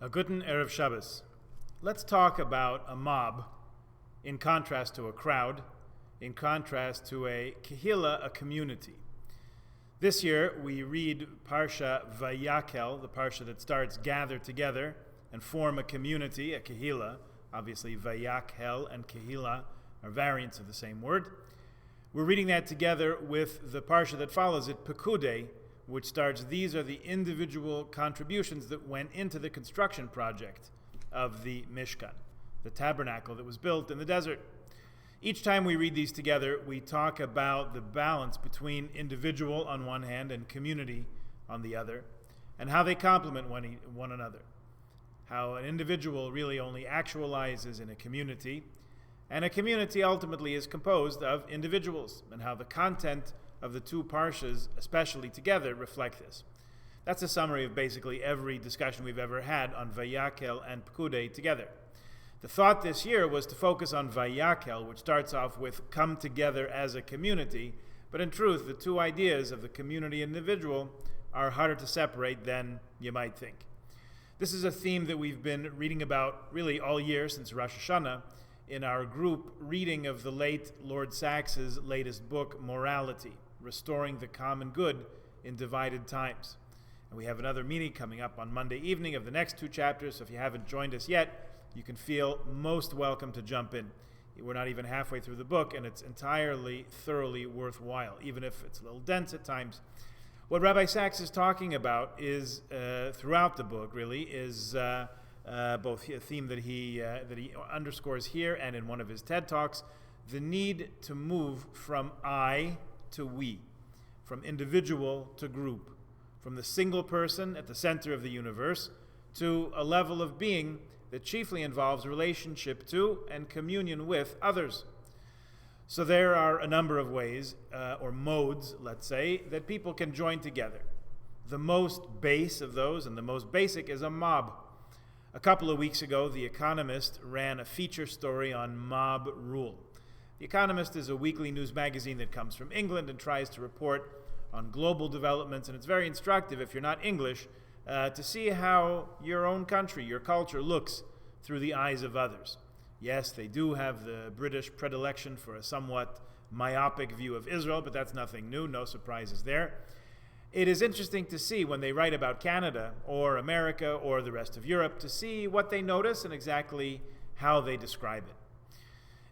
A guten Erev Shabbos. Let's talk about a mob in contrast to a crowd, in contrast to a kehillah, a community. This year we read Parsha Vayakhel, the Parsha that starts gather together and form a community, a kehillah. Obviously Vayakhel and kehillah are variants of the same word. We're reading that together with the Parsha that follows it, Pekudei, which starts, these are the individual contributions that went into the construction project of the Mishkan, the tabernacle that was built in the desert. Each time we read these together, we talk about the balance between individual on one hand and community on the other, and how they complement one another. How an individual really only actualizes in a community, and a community ultimately is composed of individuals, and how the content of the two parshas, especially together, reflect this. That's a summary of basically every discussion we've ever had on Vayakhel and Pekudei together. The thought this year was to focus on Vayakhel, which starts off with come together as a community, but in truth, the two ideas of the community and individual are harder to separate than you might think. This is a theme that we've been reading about really all year since Rosh Hashanah in our group reading of the late Lord Sax's latest book, Morality, Restoring the Common Good in Divided Times. And we have another meeting coming up on Monday evening of the next two chapters, so if you haven't joined us yet, you can feel most welcome to jump in. We're not even halfway through the book, and it's entirely, thoroughly worthwhile, even if it's a little dense at times. What Rabbi Sachs is talking about is, throughout the book, really, is both a theme that he underscores here and in one of his TED Talks, the need to move from I to we, from individual to group, from the single person at the center of the universe to a level of being that chiefly involves relationship to and communion with others. So there are a number of ways, or modes, let's say, that people can join together. The most base of those, and the most basic, is a mob. A couple of weeks ago, The Economist ran a feature story on mob rule. The Economist is a weekly news magazine that comes from England and tries to report on global developments, and it's very instructive, if you're not English, to see how your own country, your culture, looks through the eyes of others. Yes, they do have the British predilection for a somewhat myopic view of Israel, but that's nothing new, no surprises there. It is interesting to see when they write about Canada or America or the rest of Europe to see what they notice and exactly how they describe it.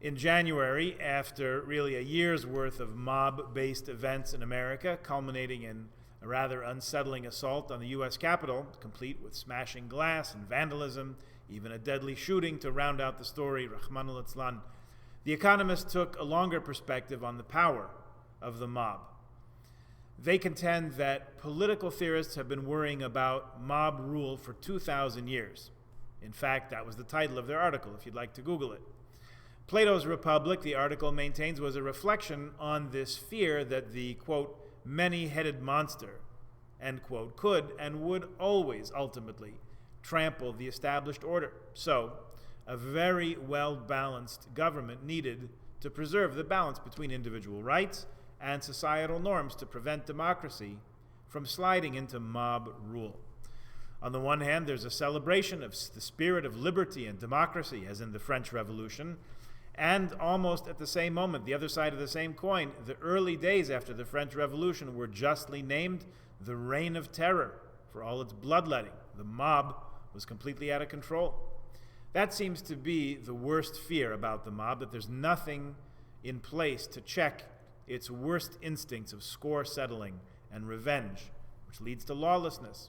In January, after really a year's worth of mob-based events in America, culminating in a rather unsettling assault on the U.S. Capitol, complete with smashing glass and vandalism, even a deadly shooting to round out the story, Rahman al-Islan, The Economist took a longer perspective on the power of the mob. They contend that political theorists have been worrying about mob rule for 2,000 years. In fact, that was the title of their article, if you'd like to Google it. Plato's Republic, the article maintains, was a reflection on this fear that the, quote, many-headed monster, end quote, could and would always ultimately trample the established order. So, a very well-balanced government needed to preserve the balance between individual rights and societal norms to prevent democracy from sliding into mob rule. On the one hand, there's a celebration of the spirit of liberty and democracy, as in the French Revolution, and almost at the same moment, the other side of the same coin, the early days after the French Revolution were justly named the Reign of Terror for all its bloodletting. The mob was completely out of control. That seems to be the worst fear about the mob, that there's nothing in place to check its worst instincts of score settling and revenge, which leads to lawlessness.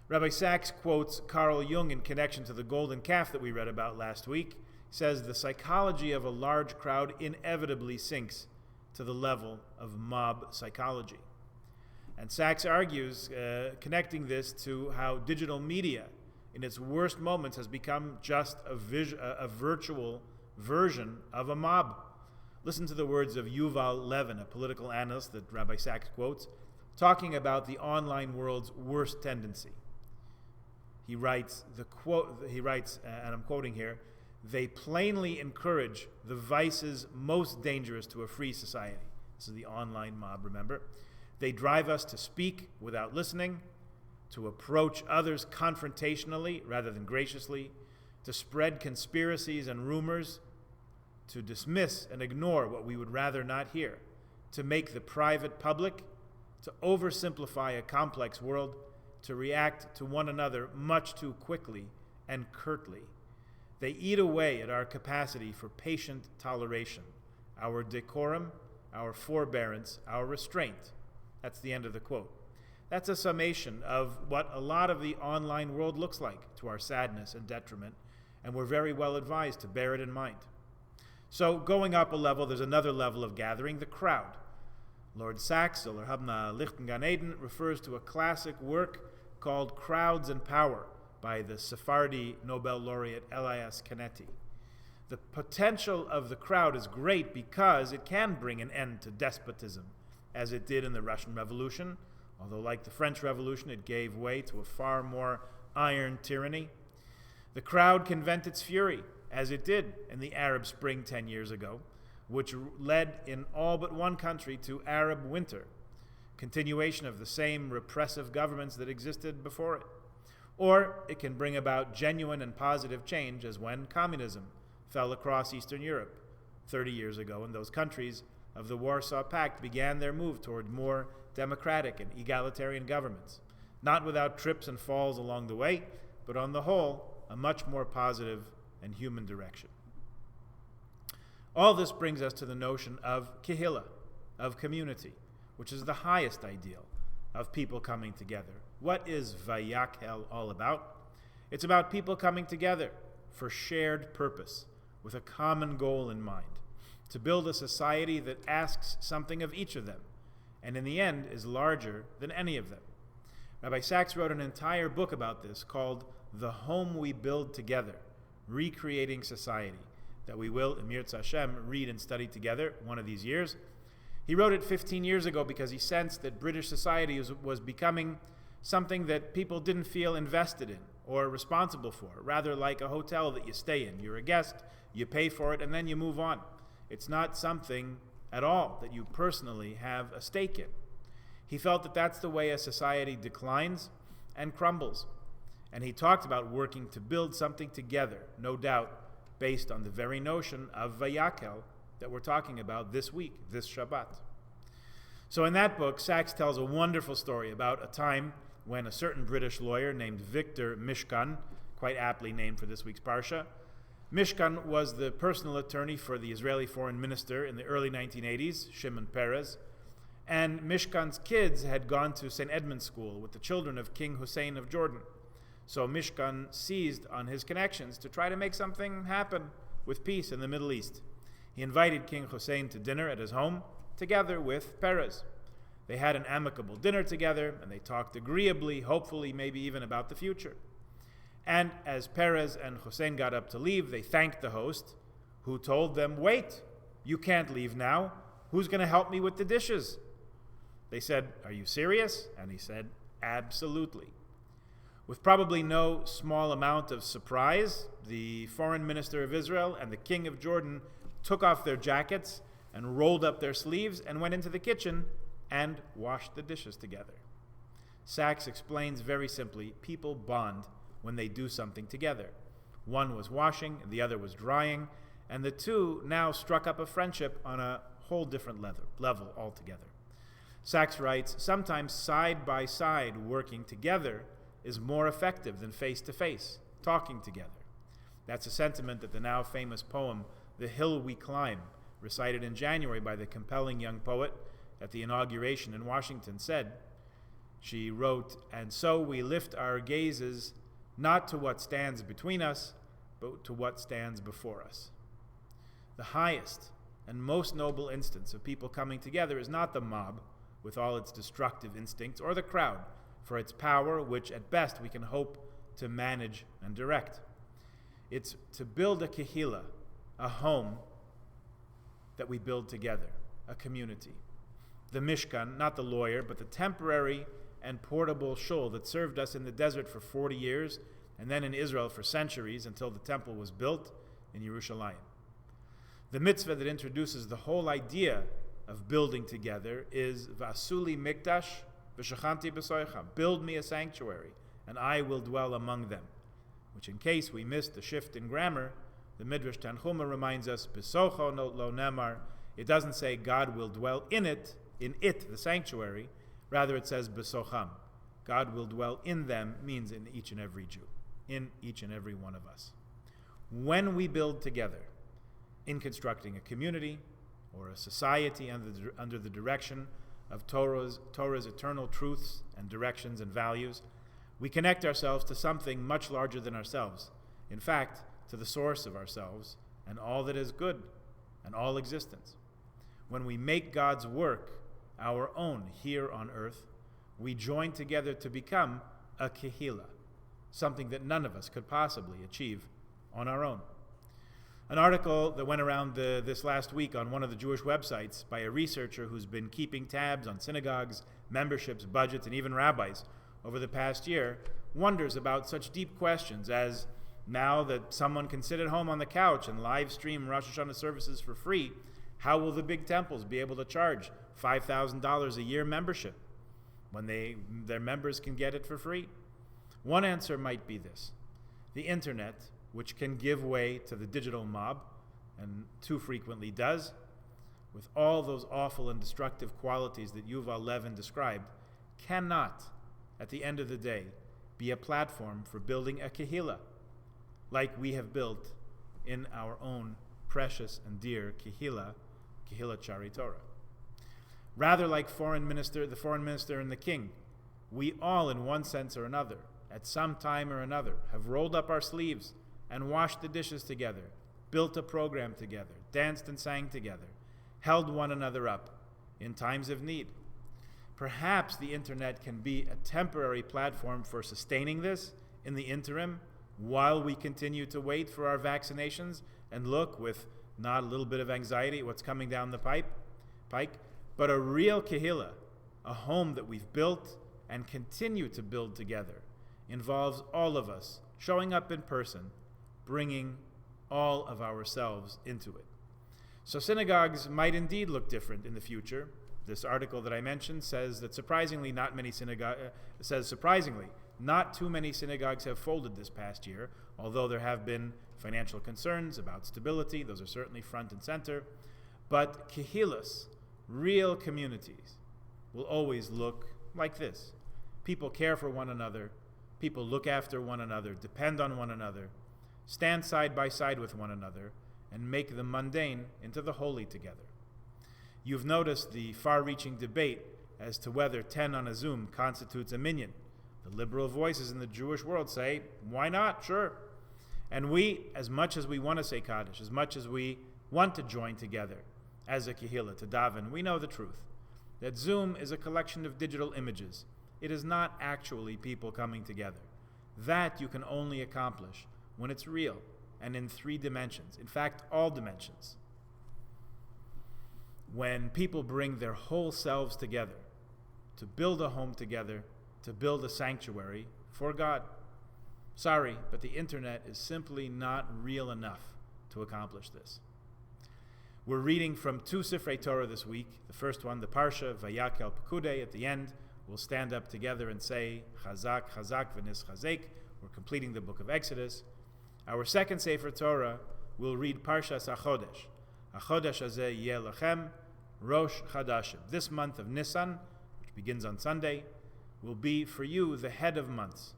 Rabbi Sachs quotes Carl Jung in connection to the golden calf that we read about last week. He says the psychology of a large crowd inevitably sinks to the level of mob psychology. And Sachs argues, connecting this to how digital media in its worst moments has become just a virtual version of a mob. Listen to the words of Yuval Levin, a political analyst that Rabbi Sachs quotes, talking about the online world's worst tendency. He writes, and I'm quoting here, they plainly encourage the vices most dangerous to a free society. This is the online mob, remember? They drive us to speak without listening, to approach others confrontationally rather than graciously, to spread conspiracies and rumors, to dismiss and ignore what we would rather not hear, to make the private public, to oversimplify a complex world, to react to one another much too quickly and curtly. They eat away at our capacity for patient toleration, our decorum, our forbearance, our restraint. That's the end of the quote. That's a summation of what a lot of the online world looks like, to our sadness and detriment, and we're very well advised to bear it in mind. So going up a level, there's another level of gathering, the crowd. Lord Sachs, oder Habna Lichten Gan Eden, refers to a classic work called Crowds and Power by the Sephardi Nobel laureate Elias Canetti. The potential of the crowd is great because it can bring an end to despotism, as it did in the Russian Revolution, although like the French Revolution, it gave way to a far more iron tyranny. The crowd can vent its fury, as it did in the Arab Spring 10 years ago, which led in all but one country to Arab Winter, continuation of the same repressive governments that existed before it. Or it can bring about genuine and positive change, as when communism fell across Eastern Europe 30 years ago, and those countries of the Warsaw Pact began their move toward more democratic and egalitarian governments, not without trips and falls along the way, but on the whole, a much more positive and human direction. All this brings us to the notion of kehillah, of community, which is the highest ideal of people coming together. What is Vayakhel all about? It's about people coming together for shared purpose, with a common goal in mind, to build a society that asks something of each of them, and in the end is larger than any of them. Rabbi Sachs wrote an entire book about this called The Home We Build Together, Recreating Society, that we will, in Mirza Hashem, read and study together one of these years. He wrote it 15 years ago because he sensed that British society was becoming something that people didn't feel invested in or responsible for, rather like a hotel that you stay in. You're a guest, you pay for it, and then you move on. It's not something at all that you personally have a stake in. He felt that that's the way a society declines and crumbles. And he talked about working to build something together, no doubt, based on the very notion of Vayakhel that we're talking about this week, this Shabbat. So in that book, Sachs tells a wonderful story about a time when a certain British lawyer named Victor Mishkan, quite aptly named for this week's Parsha, Mishkan was the personal attorney for the Israeli foreign minister in the early 1980s, Shimon Peres, and Mishkan's kids had gone to St. Edmund's School with the children of King Hussein of Jordan. So Mishkan seized on his connections to try to make something happen with peace in the Middle East. He invited King Hussein to dinner at his home, together with Peres. They had an amicable dinner together, and they talked agreeably, hopefully maybe even about the future. And as Peres and Hussein got up to leave, they thanked the host, who told them, "Wait, you can't leave now. Who's going to help me with the dishes?" They said, "Are you serious?" And he said, "Absolutely." With probably no small amount of surprise, the foreign minister of Israel and the king of Jordan took off their jackets and rolled up their sleeves and went into the kitchen and washed the dishes together. Sachs explains very simply, people bond when they do something together. One was washing and the other was drying, and the two now struck up a friendship on a whole different level altogether. Sachs writes, sometimes side by side working together is more effective than face-to-face, talking together. That's a sentiment that the now famous poem, The Hill We Climb, recited in January by the compelling young poet at the inauguration in Washington, said. She wrote, "And so we lift our gazes not to what stands between us, but to what stands before us." The highest and most noble instance of people coming together is not the mob, with all its destructive instincts, or the crowd, for its power, which at best we can hope to manage and direct. It's to build a kehillah, a home that we build together, a community. The Mishkan, not the lawyer, but the temporary and portable shul that served us in the desert for 40 years, and then in Israel for centuries until the temple was built in Yerushalayim. The mitzvah that introduces the whole idea of building together is Vasuli Mikdash v'shachanti b'soicham. Build me a sanctuary, and I will dwell among them. Which, in case we missed the shift in grammar, the Midrash Tanchuma reminds us, B'socho lo nemar. It doesn't say God will dwell in it, the sanctuary. Rather, it says b'socham. God will dwell in them means in each and every Jew, in each and every one of us. When we build together in constructing a community or a society under the direction of Torah's eternal truths and directions and values, we connect ourselves to something much larger than ourselves. In fact, to the source of ourselves and all that is good and all existence. When we make God's work our own here on earth, we join together to become a kehillah, something that none of us could possibly achieve on our own. An article that went around this last week on one of the Jewish websites by a researcher who's been keeping tabs on synagogues, memberships, budgets, and even rabbis over the past year wonders about such deep questions as, now that someone can sit at home on the couch and live stream Rosh Hashanah services for free, how will the big temples be able to charge $5,000 a year membership when their members can get it for free? One answer might be this: the internet, which can give way to the digital mob, and too frequently does, with all those awful and destructive qualities that Yuval Levin described, cannot, at the end of the day, be a platform for building a kehillah, like we have built in our own precious and dear Kehillah Shari Torah. Rather, like the foreign minister and the king, we all, in one sense or another, at some time or another, have rolled up our sleeves and washed the dishes together, built a program together, danced and sang together, held one another up in times of need. Perhaps the internet can be a temporary platform for sustaining this in the interim, while we continue to wait for our vaccinations and look with not a little bit of anxiety at what's coming down the pike, but a real kehillah, a home that we've built and continue to build together, involves all of us showing up in person, bringing all of ourselves into it. So synagogues might indeed look different in the future. This article that I mentioned says that surprisingly not too many synagogues have folded this past year, although there have been financial concerns about stability. Those are certainly front and center. But kehillas, real communities, will always look like this. People care for one another. People look after one another, depend on one another, stand side by side with one another, and make the mundane into the holy together. You've noticed the far-reaching debate as to whether 10 on a Zoom constitutes a minyan. The liberal voices in the Jewish world say, why not? Sure. And we, as much as we want to say Kaddish, as much as we want to join together as a kehillah to daven, we know the truth, that Zoom is a collection of digital images. It is not actually people coming together. That you can only accomplish when it's real and in 3 dimensions, in fact, all dimensions. When people bring their whole selves together to build a home together, to build a sanctuary for God. Sorry, but the internet is simply not real enough to accomplish this. We're reading from 2 Sifrei Torah this week. The first one, the Parsha, Vayakhel Pekudei. At the end, we'll stand up together and say, Chazak, Chazak, v'nis chazek. We're completing the book of Exodus. Our second Sefer Torah, we'll read Parshas HaChodesh. HaChodesh hazeh yeh lachem, Rosh Chadashim. This month of Nisan, which begins on Sunday, will be for you the head of months.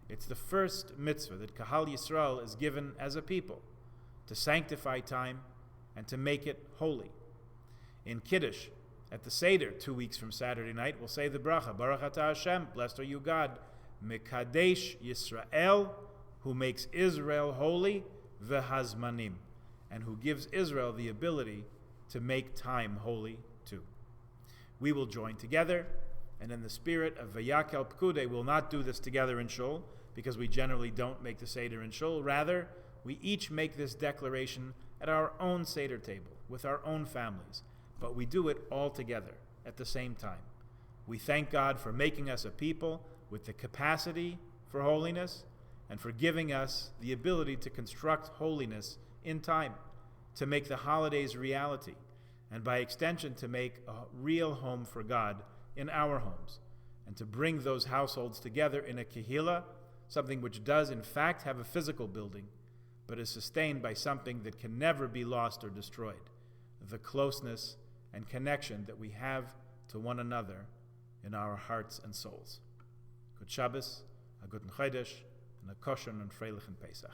It's the first mitzvah that Kahal Yisrael is given as a people to sanctify time and to make it holy. In Kiddush, at the Seder, 2 weeks from Saturday night, we'll say the bracha, Baruch Atah Hashem, blessed are you God, Mekadesh Yisrael, who makes Israel holy, v'hazmanim, and who gives Israel the ability to make time holy too. We will join together, and in the spirit of Vayakhel Pekudei, we'll not do this together in Shul, because we generally don't make the Seder in Shul. Rather, we each make this declaration at our own Seder table, with our own families, but we do it all together at the same time. We thank God for making us a people with the capacity for holiness, and for giving us the ability to construct holiness in time, to make the holidays reality, and by extension to make a real home for God in our homes, and to bring those households together in a kehillah, something which does in fact have a physical building, but is sustained by something that can never be lost or destroyed, the closeness and connection that we have to one another in our hearts and souls. Good Shabbos, a guten Chodesh, and a kosher and freilichen Pesach.